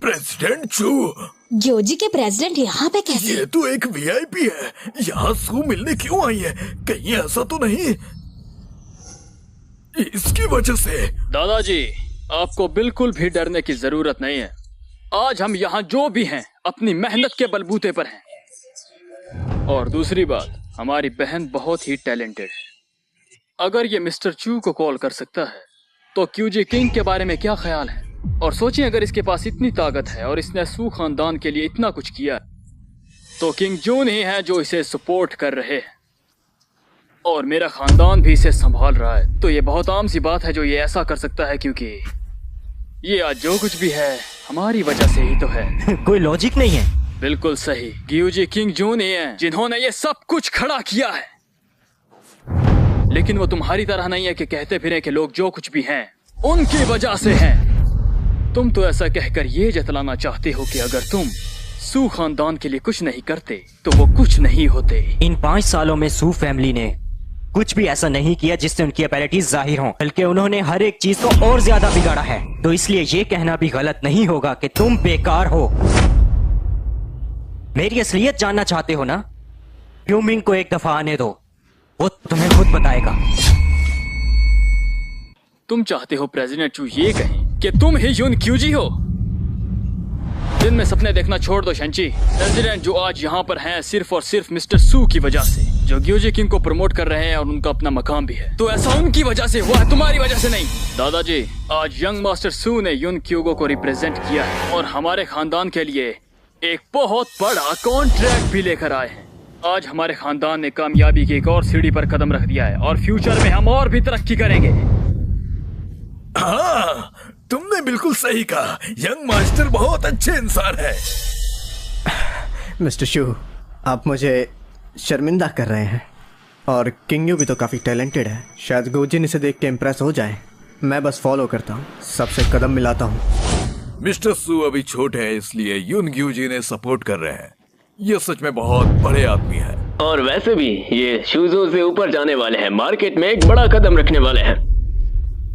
President चू। ग्योजी के president यहाँ पे कैसे? ये तो एक वीआईपी है, यहाँ सू मिलने क्यों आई है? कहीं ऐसा तो नहीं इसकी वजह से? दादाजी, आपको बिल्कुल भी डरने की जरूरत नहीं है। आज हम यहाँ जो भी हैं अपनी मेहनत के बलबूते पर हैं। और दूसरी बात, हमारी बहन बहुत ही टैलेंटेड है। अगर ये मिस्टर चू को कॉल कर सकता है तो क्यूजी किंग के बारे में क्या ख्याल है? और सोचिए, अगर इसके पास इतनी ताकत है और इसने सू खानदान के लिए इतना कुछ किया तो किंग जून ही है जो इसे सपोर्ट कर रहे हैं और मेरा खानदान भी इसे संभाल रहा है। तो ये बहुत आम सी बात है जो ये ऐसा कर सकता है, क्योंकि ये आज जो कुछ भी है हमारी वजह से ही तो है। कोई लॉजिक नहीं है। बिल्कुल सही, ग्यूजी किंग जून ही है जिन्होंने ये सब कुछ खड़ा किया है। लेकिन वो तुम्हारी तरह नहीं है कि कहते फिरे कि लोग जो कुछ भी हैं उनकी वजह से हैं। तुम तो ऐसा कहकर ये जतलाना चाहते हो कि अगर तुम सू खानदान के लिए कुछ नहीं करते तो वो कुछ नहीं होते। इन 5 सालों में सू फैमिली ने कुछ भी ऐसा नहीं किया जिससे उनकी एबिलिटीज जाहिर हों, बल्कि उन्होंने हर एक चीज को और ज्यादा बिगाड़ा है। तो इसलिए ये कहना भी गलत नहीं होगा कि तुम बेकार हो। मेरी असलियत जानना चाहते हो ना? ह्यूमिंग को एक दफा आने दो, वो तुम्हें खुद बताएगा। तुम चाहते हो प्रेसिडेंट चू ये कहें कि तुम ही यून क्यूजी हो? दिन में सपने देखना छोड़ दो शंची। प्रेसिडेंट जो आज यहाँ पर हैं सिर्फ और सिर्फ मिस्टर सू की वजह से, जो ग्यूजी किंग को प्रमोट कर रहे हैं और उनका अपना मकाम भी है। तो ऐसा उनकी वजह से हुआ है, तुम्हारी वजह से नहीं। दादाजी, आज यंग मास्टर सू ने यून क्यूगो को रिप्रेजेंट किया है और हमारे खानदान के लिए एक बहुत बड़ा कॉन्ट्रैक्ट भी लेकर आए हैं। आज हमारे खानदान ने कामयाबी की एक और सीढ़ी पर कदम रख दिया है और फ्यूचर में हम और भी तरक्की करेंगे। हाँ, तुमने बिल्कुल सही कहा। यंग मास्टर बहुत अच्छे इंसान है। मिस्टर शू, आप मुझे शर्मिंदा कर रहे हैं। और किंग यू भी तो काफी टैलेंटेड है, शायद गोजिन इसे देख के इम्प्रेस हो जाए। मैं बस फॉलो करता हूँ, सबसे कदम मिलाता हूँ। मिस्टर सू अभी छोटे हैं, इसलिए यून ग्यूजी ने सपोर्ट कर रहे हैं। ये सच में बहुत बड़े आदमी है। और वैसे भी ये शूजों से ऊपर जाने वाले हैं, मार्केट में एक बड़ा कदम रखने वाले हैं।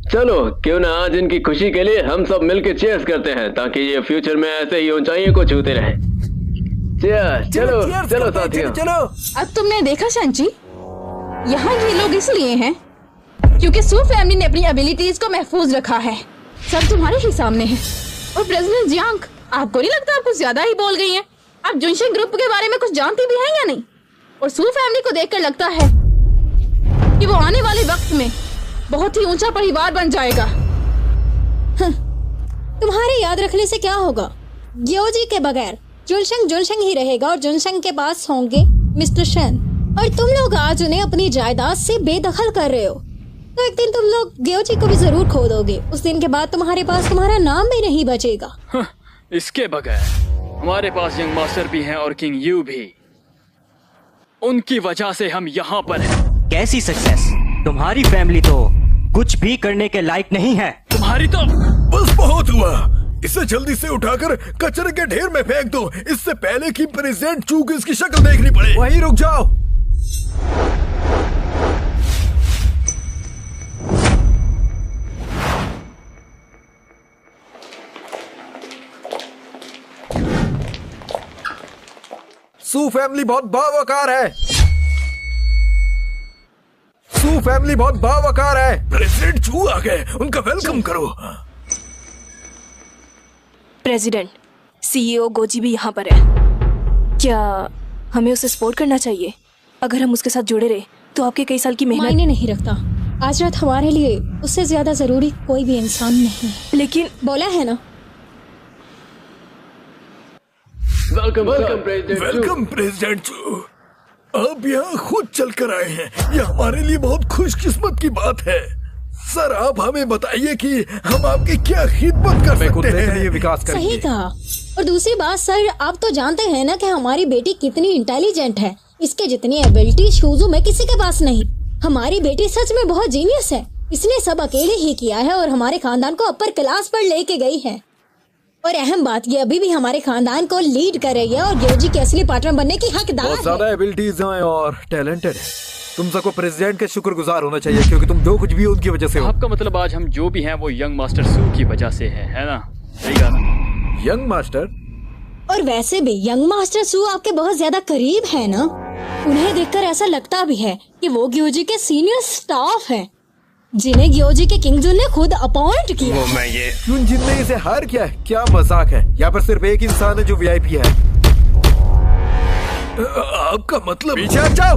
चलो, क्यों ना आज इनकी खुशी के लिए हम सब मिलकर चीयर्स करते हैं, ताकि ये फ्यूचर में ऐसे ही ऊंचाइयों को छूते रहें। चलो चलो साथियों, चलो। अब तुमने देखा शंची, यहाँ ये लोग इसलिए हैं क्योंकि सू फैमिली ने अपनी एबिलिटीज को महफूज रखा है। सब तुम्हारे ही सामने है। और प्रेसिडेंट जियांग, आपको नहीं लगता आप कुछ ज्यादा ही बोल गई हैं? आप जुनशिंग ग्रुप के बारे में कुछ जानती भी हैं या नहीं? और सू फैमिली को देखकर लगता है कि वो आने वाले वक्त में बहुत ही ऊंचा परिवार बन जाएगा। तुम्हारे याद रखने से क्या होगा? ग्योजी के बगैर जुनशंग ही रहेगा और जुनशंग के पास होंगे मिस्टर शन। और तुम लोग आज उन्हें अपनी जायदाद से बेदखल कर रहे हो, तो एक दिन तुम लोग ग्योजी को भी जरूर खो दोगे। उस दिन के बाद तुम्हारे पास तुम्हारा नाम भी नहीं बचेगा। इसके बगैर हमारे पास यंग मास्टर भी हैं और किंग यू भी। उनकी वजह से हम यहाँ पर हैं। कैसी सक्सेस? तुम्हारी फैमिली तो कुछ भी करने के लायक नहीं है। तुम्हारी तो बस बहुत हुआ। इसे जल्दी से उठाकर कचरे के ढेर में फेंक दो, इससे पहले कि प्रेसिडेंट चू को इसकी शक्ल देखनी पड़े। वहीं रुक जाओ। सू फैमिली बहुत बावकार है। सू फैमिली बहुत बावकार है। प्रेसिडेंट चू आ गए, उनका वेलकम करो। प्रेसिडेंट, सीईओ गोजी भी यहाँ पर है। क्या हमें उसे सपोर्ट करना चाहिए? अगर हम उसके साथ जुड़े रहे तो आपके कई साल की मेहनत मायने नहीं रखता। आज रात हमारे लिए उससे ज्यादा जरूरी कोई भी इंसान नहीं है। लेकिन बोला है ना। वेलकम प्रेसिडेंट चू। आप यहाँ खुद चल कर आए हैं, यह हमारे लिए बहुत खुशकिस्मत की बात है। सर, आप हमें बताइए कि हम आपकी क्या खिदमत कर सकते हैं। विकास करेंगे। सही कहा। और दूसरी बात सर, आप तो जानते हैं ना कि हमारी बेटी कितनी इंटेलिजेंट है। इसके जितनी एबिलिटी शूजू में किसी के पास नहीं। हमारी बेटी सच में बहुत जीनियस है। इसने सब अकेले ही किया है और हमारे खानदान को अपर क्लास पर लेके गई है। और अहम बात ये अभी भी हमारे खानदान को लीड कर रही है और ग्योजी के असली पार्टनर बनने की हकदार है। बहुत ज्यादा एबिलिटीज हैं और टैलेंटेड है। तुम सबको प्रेसिडेंट के शुक्रगुजार होना चाहिए, क्योंकि तुम जो कुछ भी उनकी वजह से हो। आपका मतलब आज हम जो भी हैं वो यंग मास्टर सू की वजह से है ना? सही कहा ना? Young master? और वैसे भी यंग मास्टर सू आपके बहुत ज्यादा करीब है ना। उन्हें देखकर ऐसा लगता भी है कि वो ग्योजी के सीनियर स्टाफ हैं, जिन्हें ग्योजी के किंग जुन ने खुद अपॉइंट किया। वो मैं ये क्यों जिन ने इसे हायर किया है? क्या मजाक है? यहाँ पर सिर्फ एक इंसान है जो वीआईपी है। आपका मतलब? पीछे हट जाओ।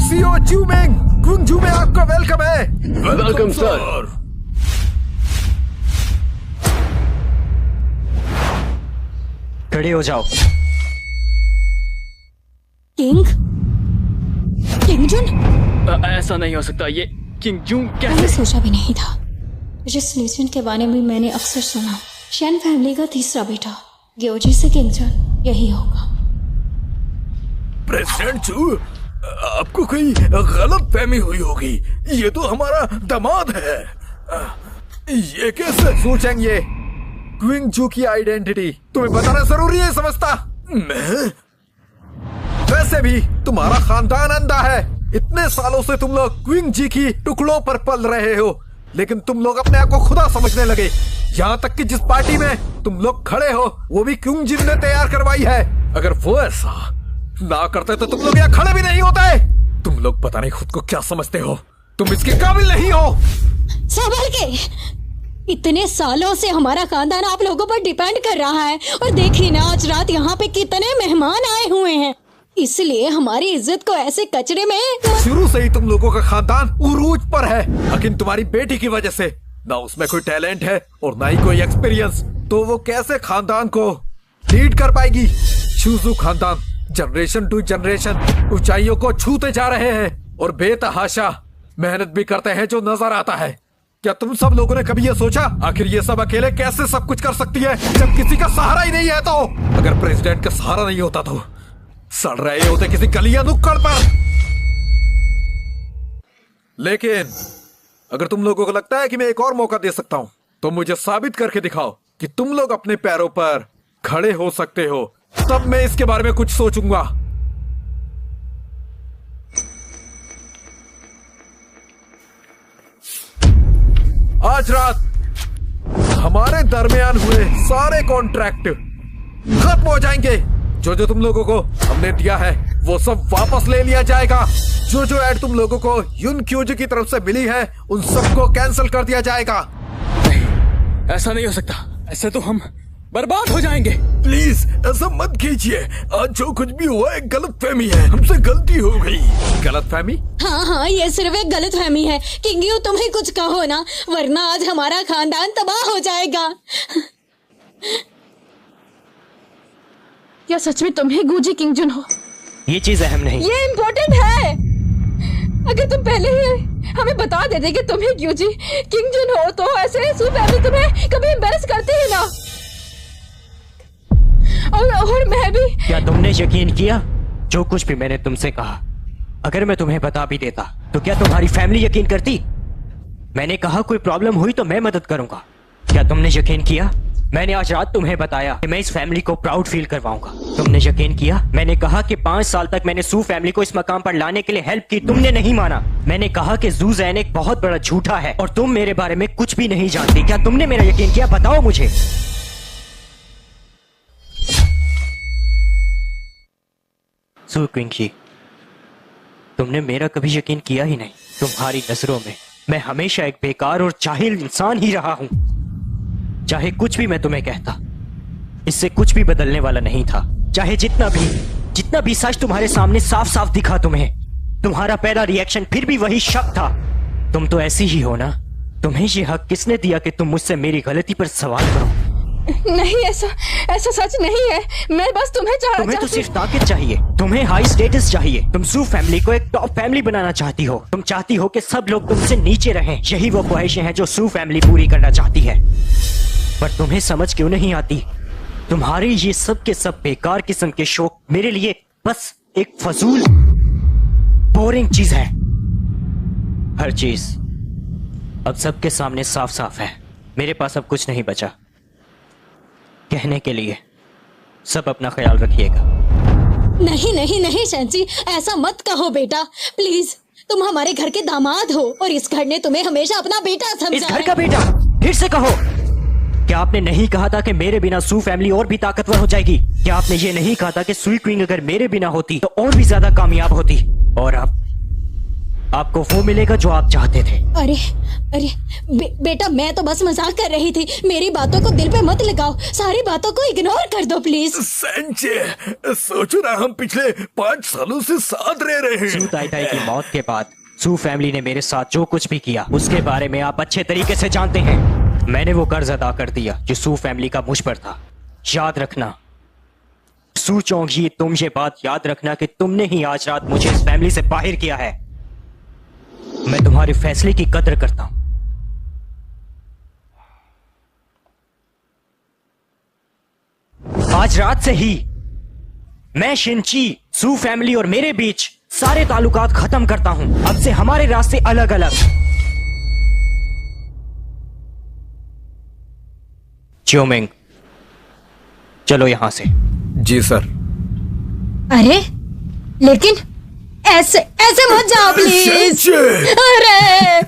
सीओ च्यूमेंग, गुंजू में आपका वेलकम है। Welcome sir. खड़े हो जाओ। किंग जुन? ऐसा नहीं हो सकता। ये किंग जून मैंने कैसे? सोचा भी नहीं था। जिस लीजेंड के बारे में मैंने अक्सर सुना, शैन फैमिली का तीसरा बेटा ग्योजी से किंग जुन यही होगा। प्रेसिडेंट चू, आपको कोई गलत फहमी हुई होगी। ये तो हमारा दामाद है। ये कैसे? सोचेंगे ये क्विंग जू की आइडेंटिटी तुम्हें बताना जरूरी है, समझता? मैं? वैसे भी तुम्हारा खानदान अंधा है। इतने सालों से तुम लोग क्विंग जी की टुकड़ों पर पल रहे हो, लेकिन तुम लोग अपने आप को खुदा समझने लगे। यहाँ तक कि जिस पार्टी में तुम लोग खड़े हो वो भी क्विंग जी ने तैयार करवाई है। अगर वो ऐसा ना करते तो तुम लोग यहाँ खड़े भी नहीं होते। तुम लोग पता नहीं खुद को क्या समझते हो, तुम इसके काबिल नहीं हो। संभल के। इतने सालों से हमारा खानदान आप लोगों पर डिपेंड कर रहा है, और देखिए ना आज रात यहाँ पे कितने मेहमान आए हुए हैं। इसलिए हमारी इज्जत को ऐसे कचरे में। शुरू से ही तुम लोगों का खानदान उरूज पर है, लेकिन तुम्हारी बेटी की वजह से ना उसमें कोई टैलेंट है और ना ही कोई एक्सपीरियंस, तो वो कैसे खानदान को लीड कर पाएगी। शूजू खानदान जनरेशन टू जनरेशन ऊंचाइयों को छूते जा रहे हैं और बेतहाशा मेहनत भी करते हैं जो नजर आता है। क्या तुम सब लोगों ने कभी ये सोचा आखिर ये सब अकेले कैसे सब कुछ कर सकती है जब किसी का सहारा ही नहीं है? तो अगर प्रेसिडेंट का सहारा नहीं होता तो सड़ रहे होते किसी गलियां नुक्कड़ पर। लेकिन अगर तुम लोगों को लगता है कि मैं एक और मौका दे सकता हूं तो मुझे साबित करके दिखाओ कि तुम लोग अपने पैरों पर खड़े हो सकते हो, तब मैं इसके बारे में कुछ सोचूंगा। आज रात हमारे दरमियान हुए सारे कॉन्ट्रैक्ट खत्म हो जाएंगे। जो जो तुम लोगों को हमने दिया है वो सब वापस ले लिया जाएगा। जो जो ऐड तुम लोगों को युन क्यूजी की तरफ से मिली है उन सबको कैंसिल कर दिया जाएगा। नहीं, ऐसा नहीं हो सकता। ऐसे तो हम बर्बाद हो जाएंगे। प्लीज ऐसा मत कीजिए। आज जो कुछ भी हुआ एक गलत फहमी है, हमसे गलती हो गई। गलत फहमी? हाँ, ये सिर्फ एक गलत फहमी है। किंगियो तुम ही कुछ कहो ना, वरना आज हमारा खानदान तबाह हो जाएगा। क्या सच में तुम ही गुजी किंग जुन हो? ये चीज अहम नहीं। ये इम्पोर्टेंट है। अगर तुम पहले ही हमें बता देते कि तुम ही गुजी किंग जुन हो तो ऐसे सू फैमिली तुम्हें कभी एम्बैरस करती है ना। और मैं भी। क्या तुमने यकीन किया जो कुछ भी मैंने तुमसे कहा? अगर मैं तुम्हें बता भी देता तो क्या तुम्हारी फैमिली यकीन करती? मैंने कहा कोई प्रॉब्लम हुई तो मैं मदद करूंगा। क्या तुमने यकीन किया? मैंने आज रात तुम्हें बताया कि मैं इस फैमिली को प्राउड फील करवाऊंगा। तुमने यकीन किया? मैंने कहा कि 5 साल तक मैंने सू फैमिली को इस मकाम पर लाने के लिए हेल्प की, तुमने नहीं माना। मैंने कहा कि जू जैन एक बहुत बड़ा झूठा है और तुम मेरे बारे में कुछ भी नहीं जानती। क्या तुमने मेरा यकीन किया? बताओ मुझे। सू क्विंग, तुमने मेरा कभी यकीन किया ही नहीं। तुम्हारी नजरों में मैं हमेशा एक बेकार और जाहिल इंसान ही रहा हूं। चाहे कुछ भी मैं तुम्हें कहता, इससे कुछ भी बदलने वाला नहीं था। चाहे जितना भी सच तुम्हारे सामने साफ साफ दिखा तुम्हें, तुम्हारा पहला रिएक्शन फिर भी वही शक था। तुम तो ऐसी ही हो ना। तुम्हें ये हक किसने दिया कि तुम मुझसे मेरी गलती पर सवाल करो? नहीं, ऐसा सच नहीं है। मैं बस तुम्हें तो सिर्फ ताकत चाहिए, तुम्हें हाई स्टेटस चाहिए। तुम सू फैमिली को एक टॉप फैमिली बनाना चाहती हो। तुम चाहती हो कि सब लोग तुमसे नीचे रहें। यही वो ख्वाहिशें हैं जो सू फैमिली पूरी करना चाहती है। पर तुम्हें समझ क्यों नहीं आती? तुम्हारे ये सब के सब बेकार किस्म के शौक मेरे लिए बस एक फजूल बोरिंग चीज है। हर चीज अब सबके सामने साफ साफ है। मेरे पास अब कुछ नहीं बचा कहने के लिए। सब अपना ख्याल रखिएगा। नहीं शैंची, ऐसा मत कहो बेटा, प्लीज। तुम हमारे घर के दामाद हो और इस घर ने तुम्हें हमेशा अपना बेटा समझा इस घर का बेटा? फिर से कहो। क्या आपने नहीं कहा था कि मेरे बिना सू फैमिली और भी ताकतवर हो जाएगी? क्या आपने ये नहीं कहा था कि सुई क्वीन अगर मेरे बिना होती तो और भी ज्यादा कामयाब होती? और अब आपको वो मिलेगा जो आप चाहते थे। अरे अरे बेटा, मैं तो बस मजाक कर रही थी। मेरी बातों को दिल पे मत लगाओ, सारी बातों को इग्नोर कर दो प्लीज। सेंचे, सोचो ना, हम पिछले 5 सालों से साथ रह रहे हैं। सू ताई ताई की मौत के बाद सू फैमिली ने मेरे साथ जो कुछ भी किया उसके बारे में आप अच्छे तरीके से जानते हैं। मैंने वो कर्ज अदा कर दिया जो सू फैमिली का मुझ पर था। याद रखना सू चौंगी, तुम ये बात याद रखना कि तुमने ही आज रात मुझे इस फैमिली से बाहर किया है। मैं तुम्हारे फैसले की कदर करता हूं। आज रात से ही मैं शिनची, सू फैमिली और मेरे बीच सारे ताल्लुकात खत्म करता हूं। अब से हमारे रास्ते अलग अलग। च्योमिंग, चलो यहां से। जी सर। अरे लेकिन ऐसे ऐसे मत जाओ प्लीज। अरे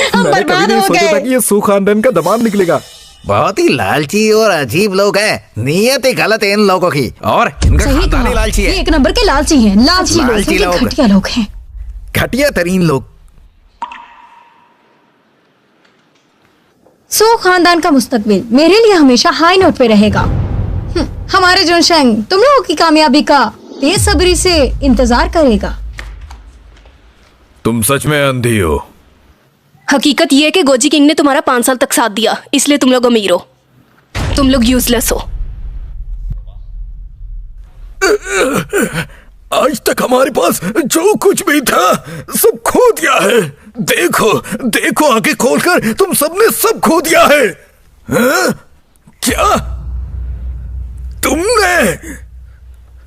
हम बर्बाद हो गए। ये सू खानदान का दामाद निकलेगा। बहुत ही लालची और अजीब लोग हैं। नियत ही गलत है इन लोगों की, और इनका खानदान ही लालची है। ये एक नंबर के लालची हैं। लालची लोग, घटिया लोग हैं, घटिया तरीन लोग। सू खानदान का मुस्तकबिल मेरे लिए हमेशा हाई नोट पे रहेगा। हमारे जुनशेंग तुम लोगों की कामयाबी का बेसब्री से इंतजार करेगा। तुम सच में अंधी हो। हकीकत ये है कि गोजी किंग ने तुम्हारा 5 साल तक साथ दिया, इसलिए तुम लोग अमीर हो। तुम लोग यूजलेस हो। आज तक हमारे पास जो कुछ भी था सब खो दिया है। देखो देखो, आंखें खोलकर तुम सबने सब खो दिया है। हाँ? क्या तुमने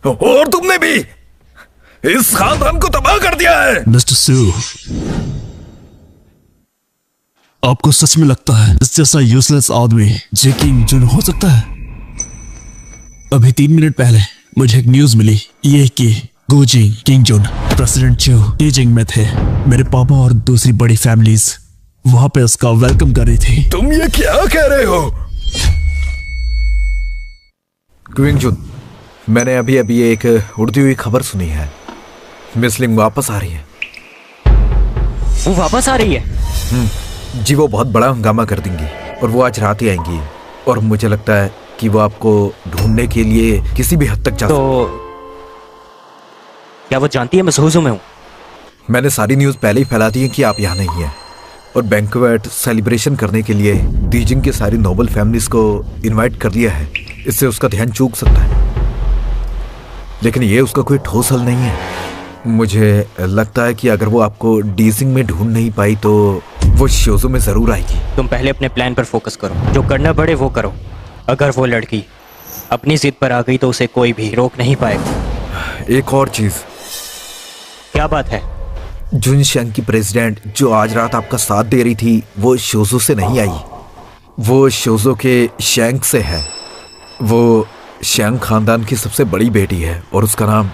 और तुमने भी इस खानदान को तबाह कर दिया है। मिस्टर सू, आपको सच में लगता है इस जैसा यूजलेस आदमी जे किंग जुन हो सकता है? अभी 3 मिनट पहले मुझे एक न्यूज मिली, ये कि गोजी किंग जुन प्रेसिडेंट चू बीजिंग में थे। मेरे पापा और दूसरी बड़ी फैमिलीज वहां पे उसका वेलकम कर रही थी। तुम ये क्या कह रहे हो? क्विंग जुन, मैंने अभी अभी एक उड़ती हुई खबर सुनी है। मिस लिंग वापस आ रही है। वो वापस आ रही है? जी, वो बहुत बड़ा हंगामा कर देंगी और वो आज रात ही आएंगी। और मुझे लगता है कि वो आपको ढूंढने के लिए किसी भी हद तक जा तो क्या वो जानती है मैं सूजू में हूँ? मैंने सारी न्यूज पहले ही फैला दी है कि आप यहाँ नहीं हैं, और बैंक्वेट सेलिब्रेशन करने के लिए बीजिंग की सारी नोबल फैमिलीज को इनवाइट कर लिया है। इससे उसका ध्यान चूक सकता है, लेकिन ये उसका कोई ठोस हल नहीं है। मुझे लगता है कि अगर वो आपको डीजिंग में ढूंढ नहीं पाई तो वो शोजो में जरूर आएगी। तुम पहले अपने प्लान पर फोकस करो, जो करना पड़े वो करो। अगर वो लड़की अपनी जिद पर आ गई तो उसे कोई भी रोक नहीं पाएगा। एक और चीज। क्या बात है? जुनशेंग की प्रेसिडेंट जो आज रात आपका साथ दे रही थी वो शोजो से नहीं आई, वो शोजो के शेंग से है। वो शेंग खानदान की सबसे बड़ी बेटी है और उसका नाम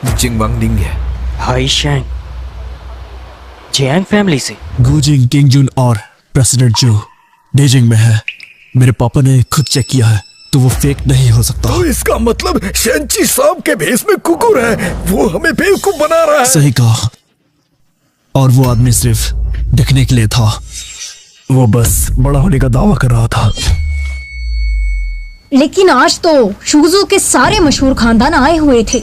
जिंगवांगनिंग है। हाई शेंग जियांग फैमिली से? गोजिंग किंग जुन और प्रेसिडेंट जो बीजिंग में है। मेरे पापा ने खुद चेक किया है, तो वो फेक नहीं हो सकता। तो इसका मतलब शेंची सांप के भेष में कुकुर है। वो हमें बेवकूफ बना रहा है। सही कहा। और वो आदमी सिर्फ दिखने के लिए था, वो बस बड़ा होने का दावा कर रहा था। लेकिन आज तो शूजू के सारे मशहूर खानदान आए हुए थे,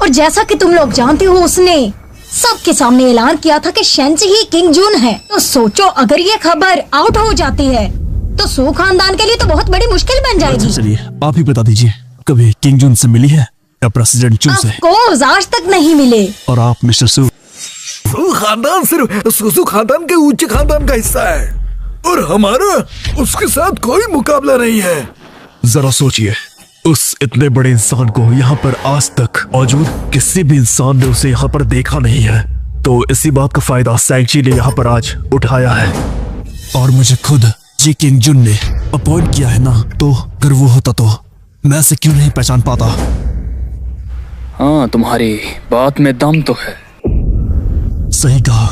और जैसा कि तुम लोग जानते हो उसने सबके सामने ऐलान किया था कि शेंची ही किंग जुन है। तो सोचो अगर ये खबर आउट हो जाती है तो सू खानदान के लिए तो बहुत बड़ी मुश्किल बन जाएगी। चलिए आप ही बता दीजिए, कभी किंग जुन से मिली है या प्रेसिडेंट चू से? ऑफ कोर्स, आज तक नहीं मिले। और आप मिस्टर सू? सू खानदान सिर्फ सुसु खानदान के उच्च खानदान का हिस्सा है, और हमारा उसके साथ कोई मुकाबला नहीं है। जरा सोचिए, उस इतने बड़े इंसान को यहाँ पर आज तक मौजूद किसी भी इंसान ने उसे यहाँ पर देखा नहीं है। तो इसी बात का फायदा सैंची ने यहाँ पर आज उठाया है, और मुझे खुद जी किंग जुन ने अपॉइंट किया है ना। तो अगर वो होता तो मैं इसे क्यों नहीं पहचान पाता? हाँ, तुम्हारी बात में दम तो है। सही कहा,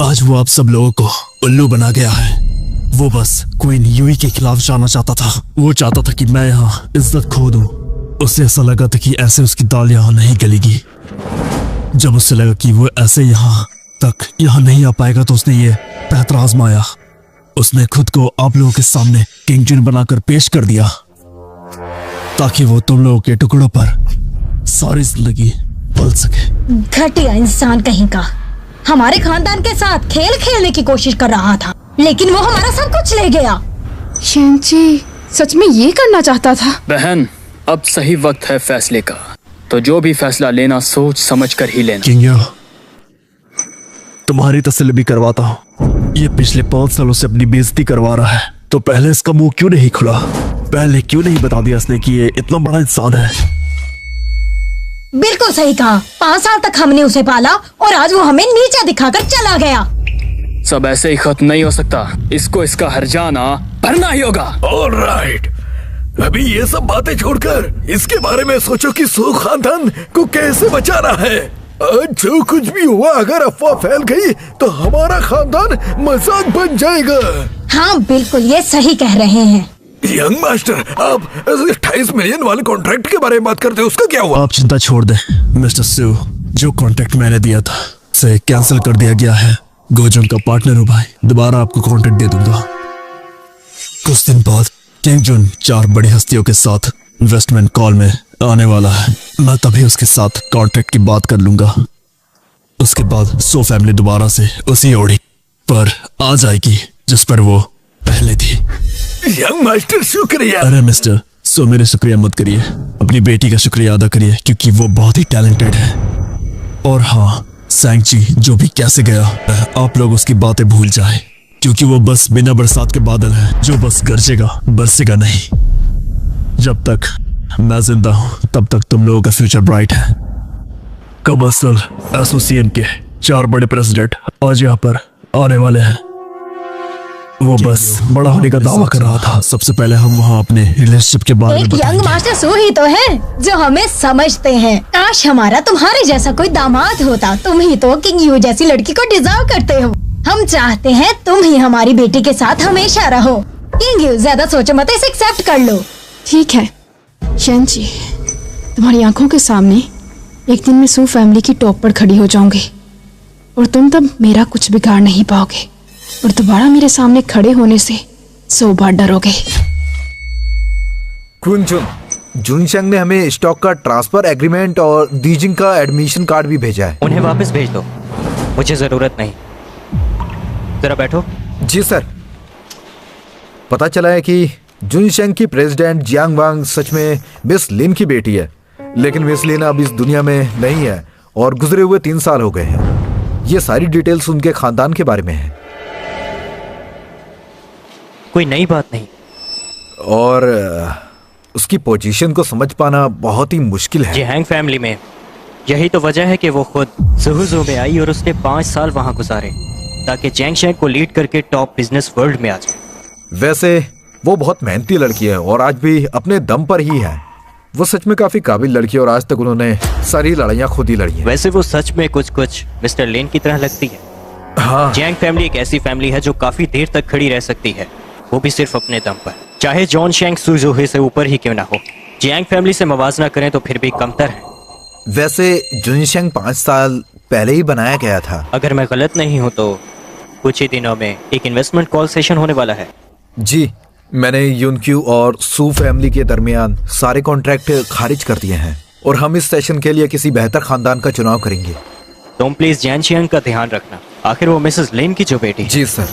आज वो आप सब लोगों को उल्लू बना गया है। वो बस क्वीन यूई के खिलाफ जाना चाहता था। वो चाहता था कि मैं यहाँ इज्जत खो दूं। उसे ऐसा लगा था कि ऐसे उसकी दाल यहाँ नहीं गलेगी। जब उसे लगा कि वो ऐसे यहाँ नहीं आ पाएगा तो उसने ये पैतरा आजमाया। उसने खुद को आप लोगों के सामने किंग जुन बनाकर पेश कर दिया ताकि वो तुम लोगों के टुकड़ों पर सारी जिंदगी पल सके। घटिया इंसान कहीं का, हमारे खानदान के साथ खेल खेलने की कोशिश कर रहा था, लेकिन वो हमारा सब कुछ ले गया। शेंची सच में ये करना चाहता था? बहन, अब सही वक्त है फैसले का, तो जो भी फैसला लेना सोच समझ कर ही लेना। किंग, तुम्हारी तसल्ली भी करवाता हूँ। ये पिछले 5 सालों से अपनी बेइज्जती करवा रहा है, तो पहले इसका मुंह क्यों नहीं खुला? पहले क्यों नहीं बता दिया इसने कि ये इतना बड़ा इंसान है? बिल्कुल सही कहा। 5 साल तक हमने उसे पाला और आज वो हमें नीचा दिखाकर चला गया। सब ऐसे ही खत्म नहीं हो सकता। इसको इसका हर्जाना भरना ही होगा। ऑलराइट, अभी ये सब बातें छोड़कर इसके बारे में सोचो कि सू खानदान को कैसे बचाना है। आज जो कुछ भी हुआ, अगर अफवाह फैल गई तो हमारा खानदान मजाक बन जाएगा। हाँ बिल्कुल, ये सही कह रहे हैं। यंग मास्टर, आप 28 मिलियन वाले कॉन्ट्रैक्ट के बारे में बात करते हैं, उसका क्या हुआ? आप चिंता छोड़ दें मिस्टर सू। जो कॉन्ट्रैक्ट मैंने दिया था उसे कैंसिल कर दिया गया है। गोजोंग का पार्टनर हूँ भाई, दोबारा आपको कॉन्ट्रैक्ट दे दूंगा। कुछ दिन बाद किंग जुन 4 बड़ी हस्तियों के साथ इन्वेस्टमेंट कॉल में आने वाला है। मैं तभी उसके साथ कॉन्ट्रैक्ट की बात कर लूंगा। उसके बाद सो फैमिली दोबारा से उसी ओढ़ी पर आ जाएगी जिस पर वो पहले थी। यंग मास्टर शुक्रिया। अरे मिस्टर सो, मेरे शुक्रिया मत करिए, अपनी बेटी का शुक्रिया अदा करिए क्योंकि वो बहुत ही टैलेंटेड है। और हाँ, सैंगची जो भी कैसे गया, आप लोग उसकी बातें भूल जाए क्योंकि वो बस बिना बरसात के बादल है जो बस गरजेगा, बरसेगा नहीं। जब तक मैं जिंदा हूं तब तक तुम लोगों का फ्यूचर ब्राइट है। कमर्शियल एसोसिएशन के 4 बड़े प्रेसिडेंट आज यहाँ पर आने वाले हैं। वो बस बड़ा होने का दावा कर रहा था। सबसे पहले हम वहाँ अपने रिलेशनशिप के बारे में एक यंग मास्टर सू ही तो है जो हमें समझते हैं। काश हमारा तुम्हारे जैसा कोई दामाद होता। तुम ही तो किंग यू जैसी लड़की को डिजर्व करते हो। हम चाहते हैं तुम ही हमारी बेटी के साथ हमेशा रहो। किंग यू, ज्यादा सोचो मत, इसे एक्सेप्ट कर लो। ठीक है शेंची, तुम्हारी आंखों के सामने एक दिन मैं सू फैमिली की टॉप पर खड़ी हो जाऊंगी और तुम तब मेरा कुछ बिगाड़ नहीं पाओगे और दोबारा मेरे सामने खड़े होने से 100 बार डरोगे। कुंचुन, जुनशेंग ने हमें स्टॉक का ट्रांसफर एग्रीमेंट और दीजिंग का एडमिशन कार्ड भी भेजा है। उन्हें वापस भेज दो, मुझे जरूरत नहीं। जरा बैठो। जी सर। पता चला है कि जुनशेंग की प्रेसिडेंट जियांग वांग सच में मिस लिन की बेटी है, लेकिन मिस लिन अब इस दुनिया में नहीं है और गुजरे हुए 3 साल हो गए हैं। ये सारी डिटेल्स उनके खानदान के बारे में है। कोई नई बात नहीं। और उसकी पोजीशन को समझ पाना बहुत ही मुश्किल है। जियांग फैमिली में यही तो वजह है कि वो खुद सुहुजू में आई और उसने 5 साल वहां गुजारे ताकि जियांग को लीड करके टॉप बिजनेस वर्ल्ड में आ जाए। वैसे वो बहुत मेहनती लड़की है और आज भी अपने दम पर ही है। वो सच में काफी काबिल लड़की है और आज तक उन्होंने सारी लड़ाइयाँ खुद ही लड़ी हैं। वैसे वो सच में कुछ मिस्टर लेन की तरह लगती है। हाँ। जियांग फैमिली एक ऐसी फैमिली है जो काफी देर तक खड़ी रह सकती है, वो भी सिर्फ अपने दम पर, चाहे जॉन शेंग सुजोहे से ऊपर ही क्यों ना हो। जियांग फैमिली से मवाजना करें तो फिर भी कमतर है। वैसे जुनशेंग 5 साल पहले ही बनाया गया था। अगर मैं गलत नहीं हूँ तो कुछ ही दिनों में एक इन्वेस्टमेंट कॉल सेशन होने वाला है। जी, मैंने यूनक्यू और सू फैमिली के दरमियान सारे कॉन्ट्रैक्ट खारिज कर दिए हैं और हम इस सेशन के लिए किसी बेहतर खानदान का चुनाव करेंगे। तुम प्लीज जैन चियांग का ध्यान रखना, आखिर वो मिसेस लेन की जो बेटी। जी सर।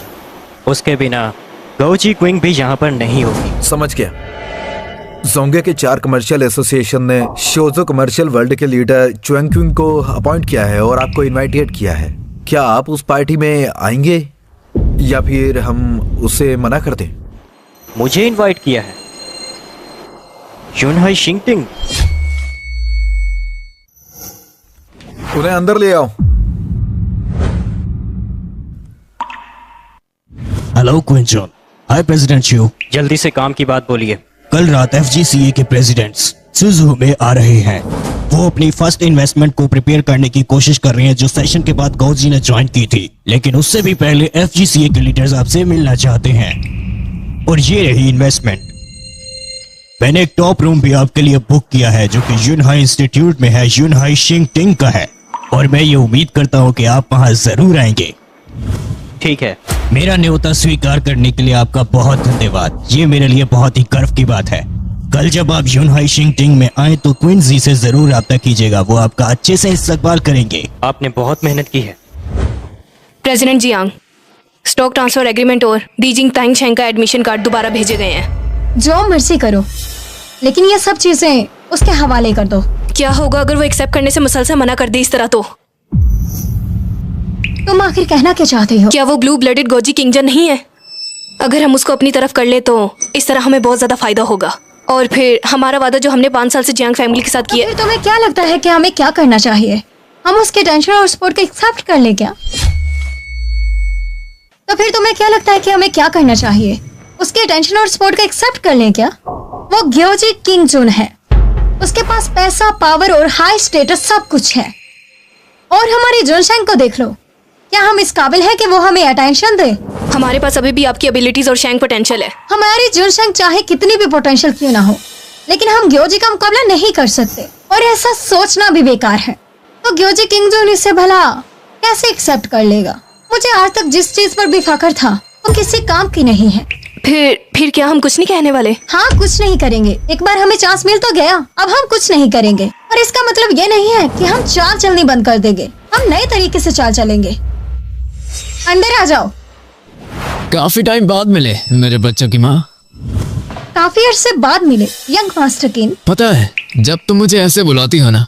उसके बिना गौजी क्विंग भी यहाँ पर नहीं होगी। समझ गया। जोंगे के 4 कमर्शियल एसोसिएशन ने शोजो कमर्शियल वर्ल्ड के लीडर चुएंग क्विंग को अपॉइंट किया है और आपको इनवाइटेड किया है। क्या आप उस पार्टी में आएंगे या फिर हम उसे मना कर दें? मुझे इनवाइट किया है? यूनहाई शिंगटिंग। उन्हें अंदर ले आओ। हेलो क्विंचन। हाय प्रेसिडेंट च्यू। जल्दी से काम की बात बोलिए। कल रात FGCA के प्रेसिडेंट्स सुजू में आ रहे हैं। वो अपनी फर्स्ट इन्वेस्टमेंट को प्रिपेयर करने की कोशिश कर रहे हैं जो सेशन के बाद गौजी ने ज्वाइन की थी। लेकिन उससे भी पहले FGCA के लीडर्स आपसे मिलना चाहते हैं। और ये रही इन्वेस्टमेंट। मैंने एक टॉप रूम भी आपके लिए बुक किया है जो कि यूनहाई इंस्टीट्यूट में है, यूनहाई शिंगटिंग का है। और मैं ये उम्मीद करता हूँ कि आप वहाँ जरूर आएंगे। ठीक है। मेरा न्योता स्वीकार करने के लिए आपका बहुत धन्यवाद। ये मेरे लिए बहुत ही गर्व की बात है। कल जब आप यूनहाई शिंगटिंग में आए तो क्विंजी से जरूर रब्ता कीजिएगा, वो आपका अच्छे से इस्तकबाल करेंगे। आपने बहुत मेहनत की है। President Jiang, stock transfer agreement और डीजिंग तांग शेंग का एडमिशन कार्ड दोबारा भेजे गए हैं। जो मर्जी करो, लेकिन ये सब चीजें उसके हवाले कर दो। क्या होगा अगर वो एक्सेप्ट करने से मुसलसल मना कर दे इस तरह? तो तुम आखिर कहना क्या चाहते हो? क्या वो ब्लू ब्लडेड गोजी किंगजन नहीं है? अगर हम उसको अपनी तरफ कर ले तो इस तरह हमें बहुत ज्यादा फायदा होगा। और फिर हमारा वादा जो हमने 5 साल से जियांग फैमिली के साथ किया। तो फिर तुम्हें क्या लगता है कि हमें क्या करना चाहिए? हम उसके टेंशन और सपोर्ट को एक्सेप्ट कर ले क्या? तो फिर तुम्हें क्या लगता है कि हमें क्या करना चाहिए? उसके टेंशन और सपोर्ट को एक्सेप्ट कर ले क्या? वो ग्योजी किंगजुन है, उसके पास पैसा, पावर और हाई स्टेटस सब कुछ है। और हमारी जुनशेंग को देख लो, क्या हम इस काबिल है कि वो हमें अटेंशन दे? हमारे पास अभी भी आपकी एबिलिटीज और शेंग पोटेंशियल है। हमारी जुनशेंग चाहे कितनी भी पोटेंशियल क्यों ना हो, लेकिन हम ग्योजी का मुकाबला नहीं कर सकते, और ऐसा सोचना भी बेकार है। तो ग्योजी किंगजुन इसे भला कैसे एक्सेप्ट कर लेगा? मुझे आज तक जिस चीज पर भी फख्र था वो किसी काम की नहीं है। फिर क्या हम कुछ नहीं कहने वाले? हाँ, कुछ नहीं करेंगे। एक बार हमें चांस मिल तो गया, अब हम कुछ नहीं करेंगे। और इसका मतलब ये नहीं है कि हम चाल चलनी बंद कर देंगे, हम नए तरीके से चाल चलेंगे। अंदर आ जाओ। काफी टाइम बाद मिले मेरे बच्चों की माँ। काफी अरसे बाद मिले यंग मास्टर किन। पता है, जब तुम मुझे ऐसे बुलाती हो ना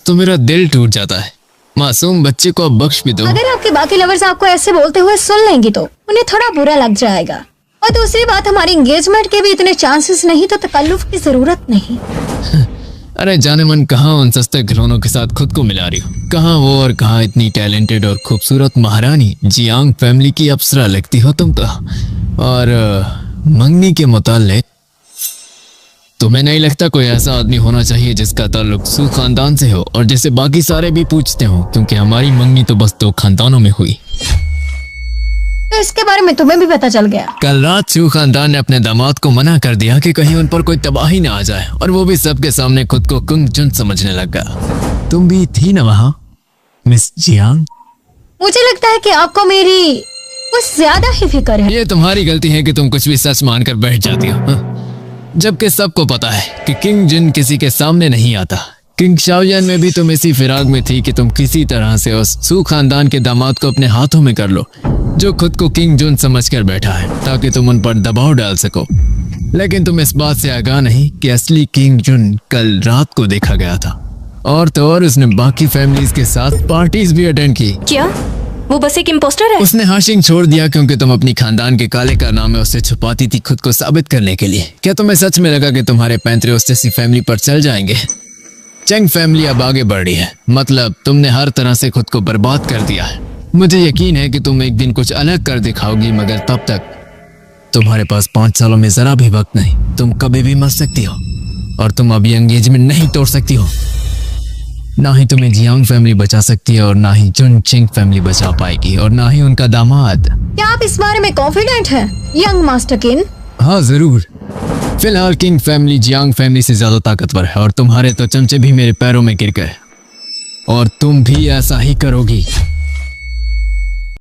तो मेरा दिल टूट जाता है। मासूम बच्चे को अब बख्श भी दो। अगर आपके बाकी लवर्स आपको ऐसे बोलते हुए सुन लेंगी तो उन्हें थोड़ा बुरा लग जाएगा। और दूसरी बात, हमारी एंगेजमेंट के भी इतने चांसेस नहीं, तो तकल्लुफ की जरूरत नहीं। अरे जाने मन कहाँ उन सस्ते खिलौनों के साथ खुद को मिला रही हो? कहाँ वो और कहाँ इतनी टैलेंटेड और खूबसूरत महारानी जियांग फैमिली की अप्सरा लगती हो तुम तो। और मंगनी के मुताल्लिक तुम्हें नहीं लगता कोई ऐसा आदमी होना चाहिए जिसका ताल्लुक सू खानदान से हो और जिसे बाकी सारे भी पूछते हो? क्योंकि हमारी मंगनी तो बस 2 खानदानों में हुई। तो इसके बारे में तुम्हें भी पता चल गया? कल रात सू खानदान ने अपने दामाद को मना कर दिया कि कहीं उन पर कोई तबाही ना आ जाए, और वो भी सबके सामने खुद को कुंगजुन समझने लगा। तुम भी थी ना वहाँ मिस जियांग? मुझे लगता है कि आपको मेरी कुछ ज्यादा ही फिक्र है। ये तुम्हारी गलती है कि तुम कुछ भी सच मानकर बैठ जाती हो, जबकि सबको पता है कि किंग जिन किसी के सामने नहीं आता। किंग शाओयान में भी तुम इसी फिराक में थी कि तुम किसी तरह से उस सू खानदान के दामाद को अपने हाथों में कर लो जो खुद को किंग जुन समझकर बैठा है, ताकि तुम उन पर दबाव डाल सको। लेकिन तुम इस बात से आगाह नहीं कि असली किंग जुन कल रात को देखा गया था, और तो और उसने बाकी फैमिलीज के साथ पार्टीज भी अटेंड की। क्या वो बस एक इम्पोस्टर है? उसने हाशिंग छोड़ दिया क्योंकि तुम अपनी खानदान के काले कारनामे उससे छुपाती थी खुद को साबित करने के लिए। क्या तुम्हें सच में लगा कि तुम्हारे पैंतरे उस जैसी फैमिली पर चल जाएंगे? चेंग फैमिली अब आगे बढ़ रही है, मतलब तुमने हर तरह से खुद को बर्बाद कर दिया है। मुझे यकीन है कि तुम एक दिन कुछ अलग कर दिखाओगी, मगर तब तक तुम्हारे पास 5 सालों में जरा भी वक्त नहीं। तुम कभी भी मर सकती हो, और तुम अभी एंगेजमेंट नहीं तोड़ सकती हो। ना ही तुम्हें जियांग फैमिली बचा सकती है, और ना ही जुन चिंग फैमिली बचा पाएगी, और ना ही उनका दामाद। क्या आप इस बारे में कॉन्फिडेंट हैं, यंग मास्टर किन? हाँ जरूर। फिलहाल किंग फैमिली जियांग फैमिली से ज्यादा ताकतवर है, और तुम्हारे तो चमचे भी मेरे पैरों में गिर गए, और तुम भी ऐसा ही करोगी।